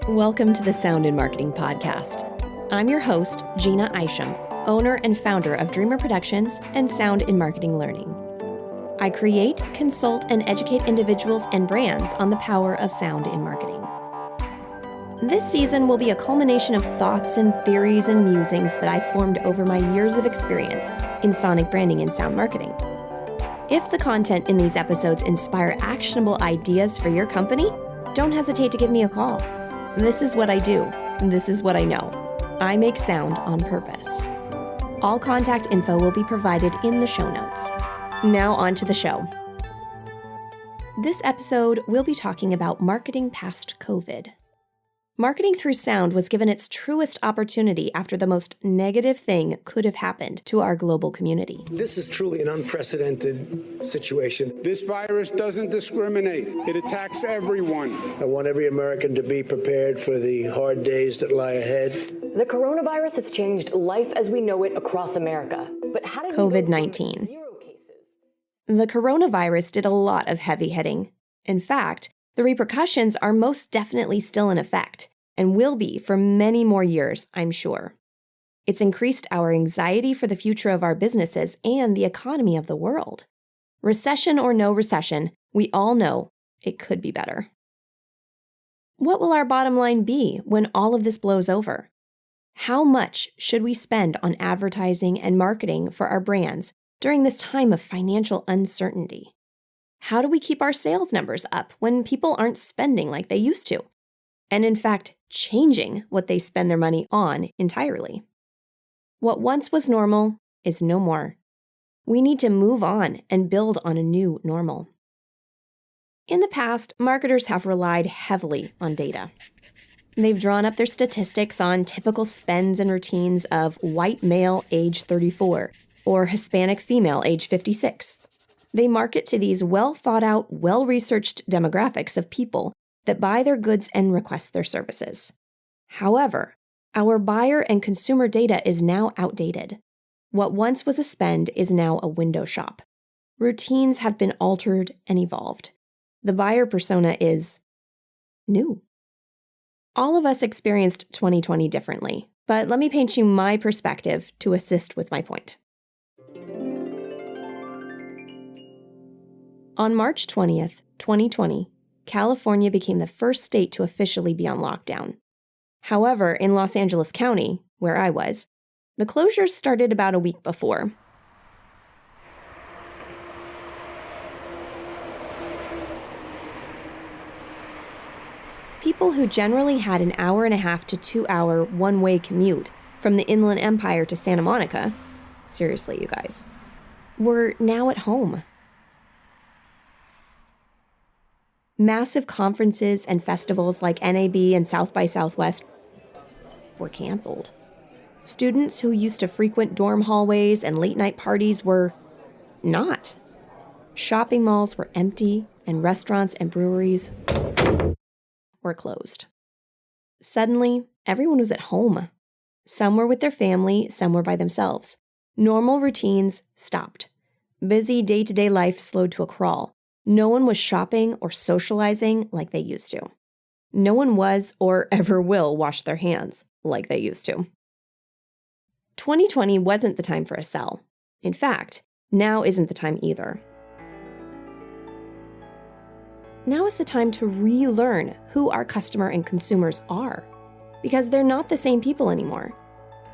Welcome to the Sound in Marketing Podcast. I'm your host, Gina Isham, owner and founder of Dreamr Productions and Sound in Marketing Learning. I create, consult, and educate individuals and brands on the power of sound in marketing. This season will be a culmination of thoughts and theories and musings that I formed over my years of experience in sonic branding and sound marketing. If the content in these episodes inspire actionable ideas for your company, don't hesitate to give me a call. This is what I do. This is what I know. I make sound on purpose. All contact info will be provided in the show notes. Now on to the show. This episode, we'll be talking about marketing past COVID. Marketing through sound was given its truest opportunity after the most negative thing could have happened to our global community. This is truly an unprecedented situation. This virus doesn't discriminate. It attacks everyone. I want every American to be prepared for the hard days that lie ahead. The coronavirus has changed life as we know it across America. But how did COVID-19. The coronavirus did a lot of heavy hitting. In fact, the repercussions are most definitely still in effect, and will be for many more years, I'm sure. It's increased our anxiety for the future of our businesses and the economy of the world. Recession or no recession, we all know it could be better. What will our bottom line be when all of this blows over? How much should we spend on advertising and marketing for our brands during this time of financial uncertainty? How do we keep our sales numbers up when people aren't spending like they used to? And in fact, changing what they spend their money on entirely. What once was normal is no more. We need to move on and build on a new normal. In the past, marketers have relied heavily on data. They've drawn up their statistics on typical spends and routines of white male age 34 or Hispanic female age 56. They market to these well-thought-out, well-researched demographics of people that buy their goods and request their services. However, our buyer and consumer data is now outdated. What once was a spend is now a window shop. Routines have been altered and evolved. The buyer persona is new. All of us experienced 2020 differently, but let me paint you my perspective to assist with my point. On March 20th, 2020, California became the first state to officially be on lockdown. However, in Los Angeles County, where I was, the closures started about a week before. People who generally had an hour and a half to 2 hour one-way commute from the Inland Empire to Santa Monica, seriously, you guys, were now at home. Massive conferences and festivals like NAB and South by Southwest were canceled. Students who used to frequent dorm hallways and late-night parties were not. Shopping malls were empty, and restaurants and breweries were closed. Suddenly, everyone was at home. Some were with their family, some were by themselves. Normal routines stopped. Busy day-to-day life slowed to a crawl. No one was shopping or socializing like they used to. No one was or ever will wash their hands like they used to. 2020 wasn't the time for a sell. In fact, now isn't the time either. Now is the time to relearn who our customer and consumers are, because they're not the same people anymore.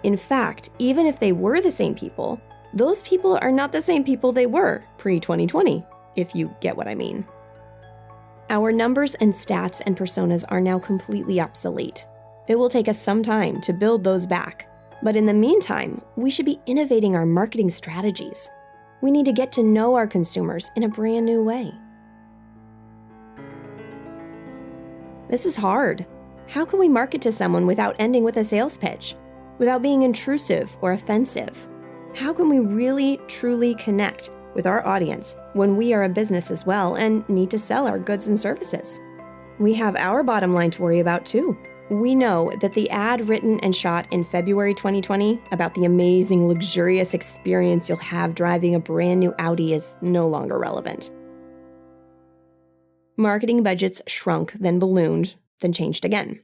In fact, even if they were the same people, those people are not the same people they were pre-2020. If you get what I mean. Our numbers and stats and personas are now completely obsolete. It will take us some time to build those back, but in the meantime, we should be innovating our marketing strategies. We need to get to know our consumers in a brand new way. This is hard. How can we market to someone without ending with a sales pitch? Without being intrusive or offensive? How can we really, truly connect with our audience when we are a business as well and need to sell our goods and services? We have our bottom line to worry about too. We know that the ad written and shot in February 2020 about the amazing, luxurious experience you'll have driving a brand new Audi is no longer relevant. Marketing budgets shrunk, then ballooned, then changed again.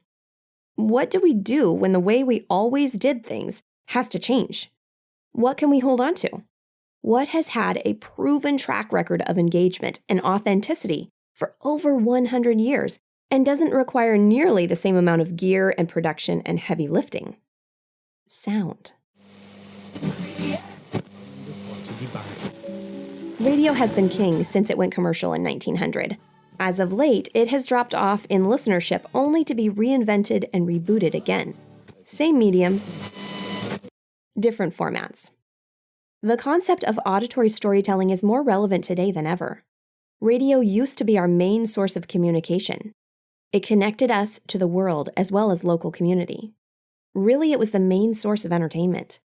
What do we do when the way we always did things has to change? What can we hold on to? What has had a proven track record of engagement and authenticity for over 100 years and doesn't require nearly the same amount of gear and production and heavy lifting? Sound. Radio has been king since it went commercial in 1900. As of late, it has dropped off in listenership only to be reinvented and rebooted again. Same medium, different formats. The concept of auditory storytelling is more relevant today than ever. Radio used to be our main source of communication. It connected us to the world as well as local community. Really, it was the main source of entertainment.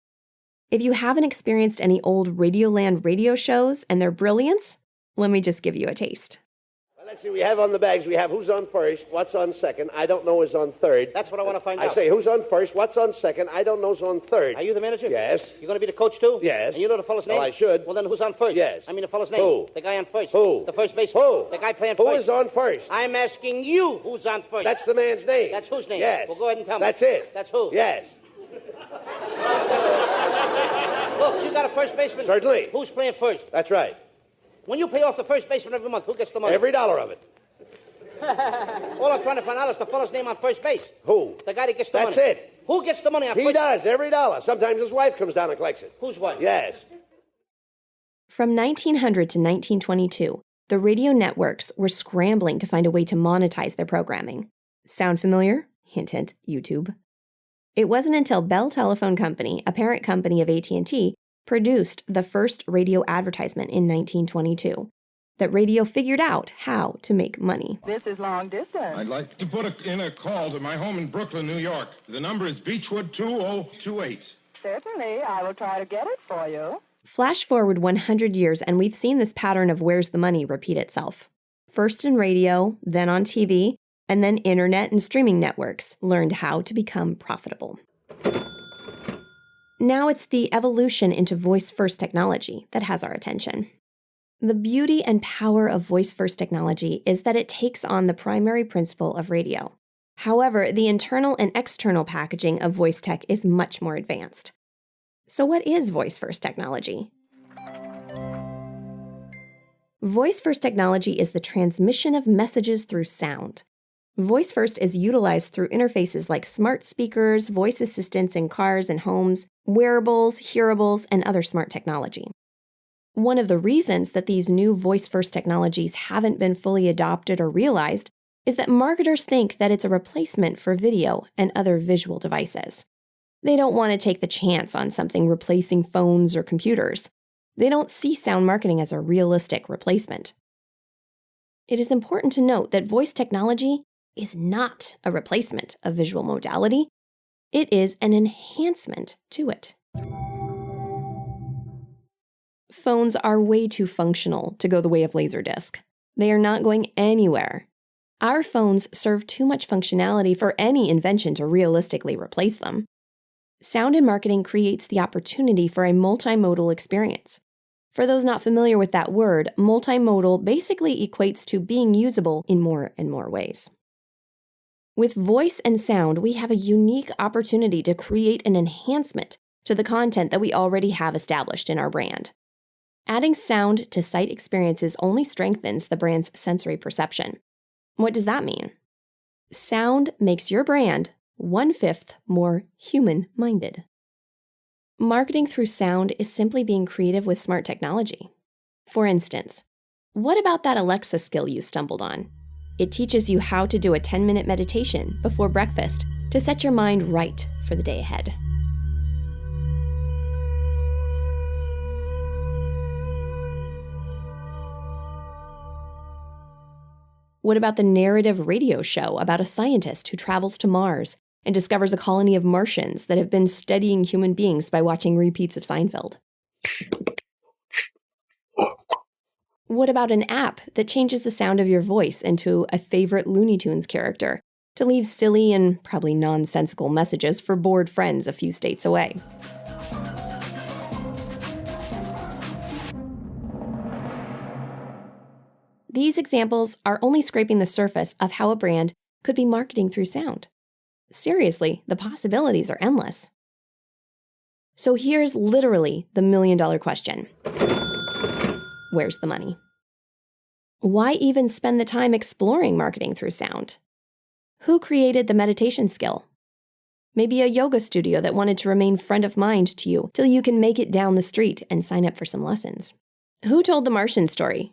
If you haven't experienced any old Radioland radio shows and their brilliance, let me just give you a taste. Well, let's see, we have on the bags, we have who's on first, what's on second, I don't know who's on third. That's what I want to find out. I say, who's on first, what's on second, I don't know who's on third. Are you the manager? Yes. You're going to be the coach, too? Yes. And you know the fellow's name? Well, I should. Well, then who's on first? Yes. I mean the fellow's name. Who? The guy on first. Who? The first baseman. Who? The guy playing first. Who is on first? I'm asking you who's on first. That's the man's name. That's whose name? Yes. Well, go ahead and tell me. That's it. That's who? Yes. Look, you got a first baseman? Certainly. Who's playing first? That's right. When you pay off the first baseman every month, who gets the money? Every dollar of it. All I'm trying to find out is the fellow's name on first base. Who? The guy that gets the money. That's it. Who gets the money on He first? does, every dollar. Sometimes his wife comes down and collects it. Whose wife? Yes. From 1900 to 1922, the radio networks were scrambling to find a way to monetize their programming. Sound familiar? Hint, hint, YouTube. It wasn't until Bell Telephone Company, a parent company of AT&T, produced the first radio advertisement in 1922 that radio figured out how to make money. This is long distance. I'd like to put in a call to my home in Brooklyn, New York. The number is Beechwood 2028. Certainly, I will try to get it for you. Flash forward 100 years, and we've seen this pattern of where's the money repeat itself. First in radio, then on TV, and then internet and streaming networks learned how to become profitable. Now it's the evolution into voice-first technology that has our attention. The beauty and power of voice-first technology is that it takes on the primary principle of radio. However, the internal and external packaging of voice tech is much more advanced. So what is voice-first technology? Voice-first technology is the transmission of messages through sound. Voice-first is utilized through interfaces like smart speakers, voice assistants in cars and homes, wearables, hearables, and other smart technology. One of the reasons that these new voice-first technologies haven't been fully adopted or realized is that marketers think that it's a replacement for video and other visual devices. They don't want to take the chance on something replacing phones or computers. They don't see sound marketing as a realistic replacement. It is important to note that voice technology is not a replacement of visual modality. It is an enhancement to it. Phones are way too functional to go the way of Laserdisc. They are not going anywhere. Our phones serve too much functionality for any invention to realistically replace them. Sound in marketing creates the opportunity for a multimodal experience. For those not familiar with that word, multimodal basically equates to being usable in more and more ways. With voice and sound, we have a unique opportunity to create an enhancement to the content that we already have established in our brand. Adding sound to site experiences only strengthens the brand's sensory perception. What does that mean? Sound makes your brand 1/5 more human-minded. Marketing through sound is simply being creative with smart technology. For instance, what about that Alexa skill you stumbled on? It teaches you how to do a 10-minute meditation before breakfast to set your mind right for the day ahead. What about the narrative radio show about a scientist who travels to Mars and discovers a colony of Martians that have been studying human beings by watching repeats of Seinfeld? What about an app that changes the sound of your voice into a favorite Looney Tunes character to leave silly and probably nonsensical messages for bored friends a few states away? These examples are only scraping the surface of how a brand could be marketing through sound. Seriously, the possibilities are endless. So here's literally the million-dollar question. Where's the money? Why even spend the time exploring marketing through sound? Who created the meditation skill? Maybe a yoga studio that wanted to remain front of mind to you till you can make it down the street and sign up for some lessons. Who told the Martian story?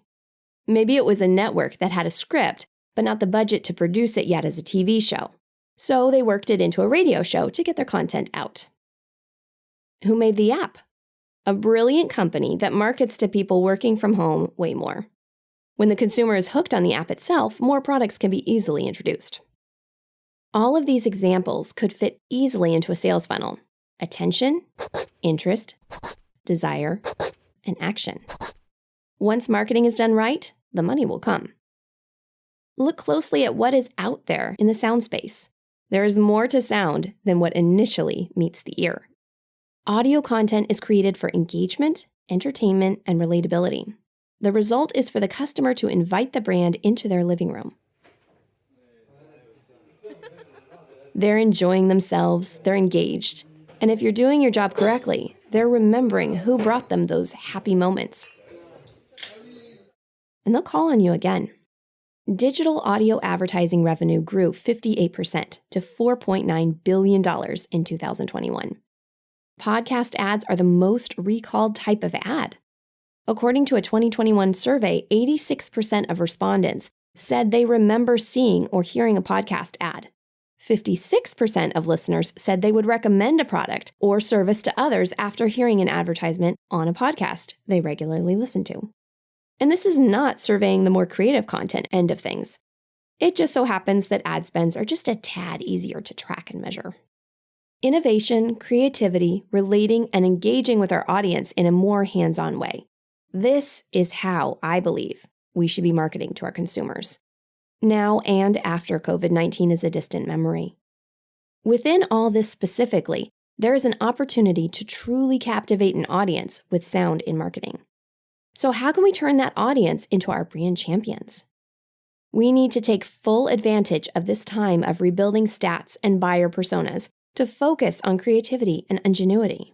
Maybe it was a network that had a script, but not the budget to produce it yet as a TV show. So they worked it into a radio show to get their content out. Who made the app? A brilliant company that markets to people working from home way more. When the consumer is hooked on the app itself, more products can be easily introduced. All of these examples could fit easily into a sales funnel. Attention, interest, desire, and action. Once marketing is done right, the money will come. Look closely at what is out there in the sound space. There is more to sound than what initially meets the ear. Audio content is created for engagement, entertainment, and relatability. The result is for the customer to invite the brand into their living room. They're enjoying themselves, they're engaged, and if you're doing your job correctly, they're remembering who brought them those happy moments. And they'll call on you again. Digital audio advertising revenue grew 58% to $4.9 billion in 2021. Podcast ads are the most recalled type of ad. According to a 2021 survey, 86% of respondents said they remember seeing or hearing a podcast ad. 56% of listeners said they would recommend a product or service to others after hearing an advertisement on a podcast they regularly listen to. And this is not surveying the more creative content end of things. It just so happens that ad spends are just a tad easier to track and measure. Innovation, creativity, relating, and engaging with our audience in a more hands-on way. This is how I believe we should be marketing to our consumers, now and after COVID-19 is a distant memory. Within all this specifically, there is an opportunity to truly captivate an audience with sound in marketing. So how can we turn that audience into our brand champions? We need to take full advantage of this time of rebuilding stats and buyer personas to focus on creativity and ingenuity.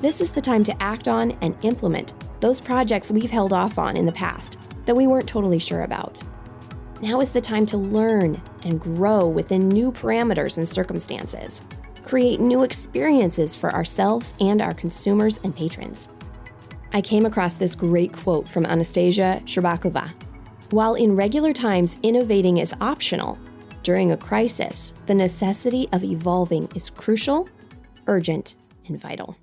This is the time to act on and implement those projects we've held off on in the past that we weren't totally sure about. Now is the time to learn and grow within new parameters and circumstances, create new experiences for ourselves and our consumers and patrons. I came across this great quote from Anastasia Shcherbakova. While in regular times innovating is optional, during a crisis, the necessity of evolving is crucial, urgent, and vital.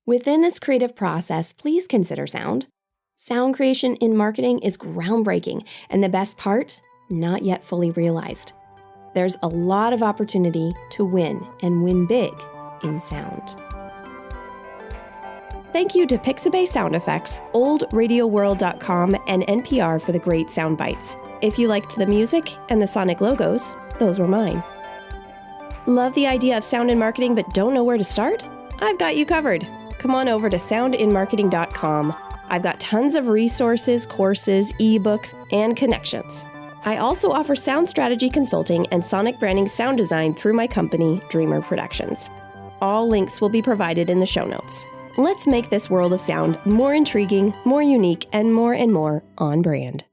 Within this creative process, please consider sound. Sound creation in marketing is groundbreaking, and the best part, not yet fully realized. There's a lot of opportunity to win and win big in sound. Thank you to Pixabay Sound Effects, OldRadioWorld.com, and NPR for the great sound bites. If you liked the music and the sonic logos, those were mine. Love the idea of sound in marketing but don't know where to start? I've got you covered. Come on over to soundinmarketing.com. I've got tons of resources, courses, ebooks, and connections. I also offer sound strategy consulting and sonic branding sound design through my company, Dreamr Productions. All links will be provided in the show notes. Let's make this world of sound more intriguing, more unique, and more on brand.